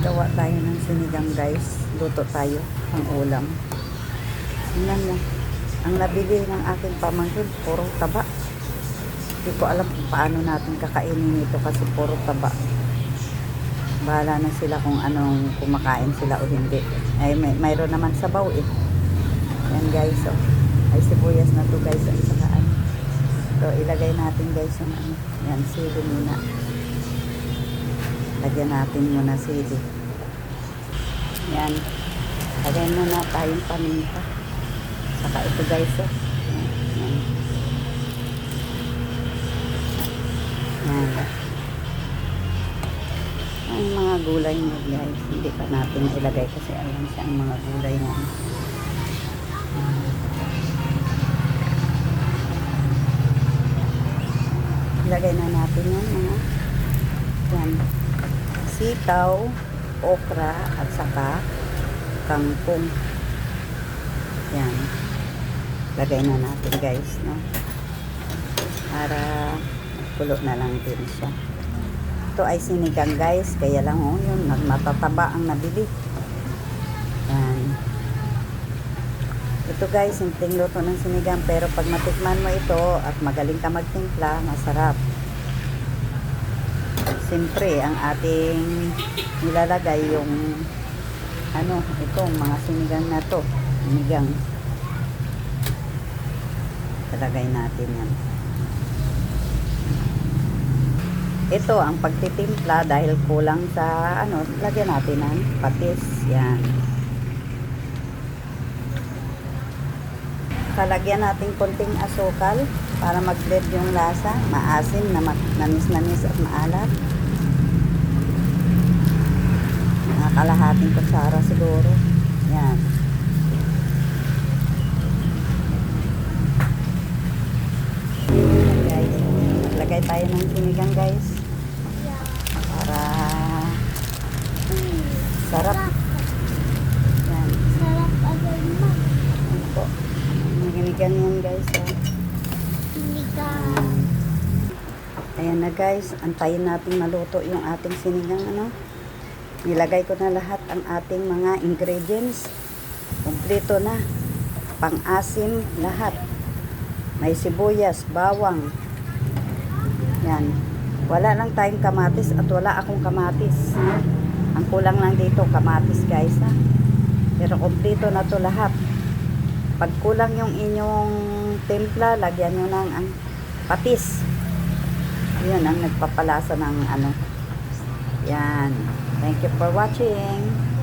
Gawa tayo ng sinigang guys. Luto tayo ang ulam. Tingnan mo. Ang nabili ng aking pamangkin, puro taba. Hindi ko alam kung paano natin kakainin ito kasi puro taba. Bahala na sila kung anong kumakain sila o hindi. Ay, mayroon naman sabaw eh. Yan guys, oh. Ay sibuyas na to guys. At saka ano. So, ilagay natin guys yung ano. Yan, sili muna. Lagyan natin muna sili. Yan. Lagyan muna tayong paminta. Saka ito guys, oh. Yan. Yan. Ang mga gulay niya guys. Hindi pa natin ilagay kasi alam siya ang mga gulay niya. Ilagay na natin yan mga yan. Sitaw, okra, at saka kangkong. Yan. Lagay na natin guys, no? Para kulo na lang din siya. Ito ay sinigang guys, kaya lang oh, yun, matataba ang nabili. Yan. Ito guys, simpleng luto ng sinigang, pero pag matikman mo ito at magaling ka magtimpla, masarap. Siyempre, ang ating nilalagay yung ano, itong mga sinigang na to. Sinigang. Talagay natin yan. Ito, ang pagtitimpla dahil kulang sa ano, lagyan natin ng patis. Yan. Kalagyan natin konting asukal para mag-blend yung lasa. Maasim, namis-namis at maalat. Kalahating kutsara siguro. Yan. Guys, lagay tayo ng sinigang guys. Para sarap. Yan. Sarap agad ma. Ito. Sinigang yan guys. Sinigang. Ayan na guys. Antayin natin maluto yung ating sinigang ano. Nilagay ko na lahat ang ating mga ingredients. Kompleto na. Pang-asim lahat. May sibuyas, bawang. Yan. Wala lang tayong kamatis at wala akong kamatis. Ang kulang lang dito kamatis guys ha. Pero kompleto na to lahat. Pag kulang yung inyong timpla, lagyan nyo ng patis. Yun ang nagpapalasa ng ano. Yan. Thank you for watching.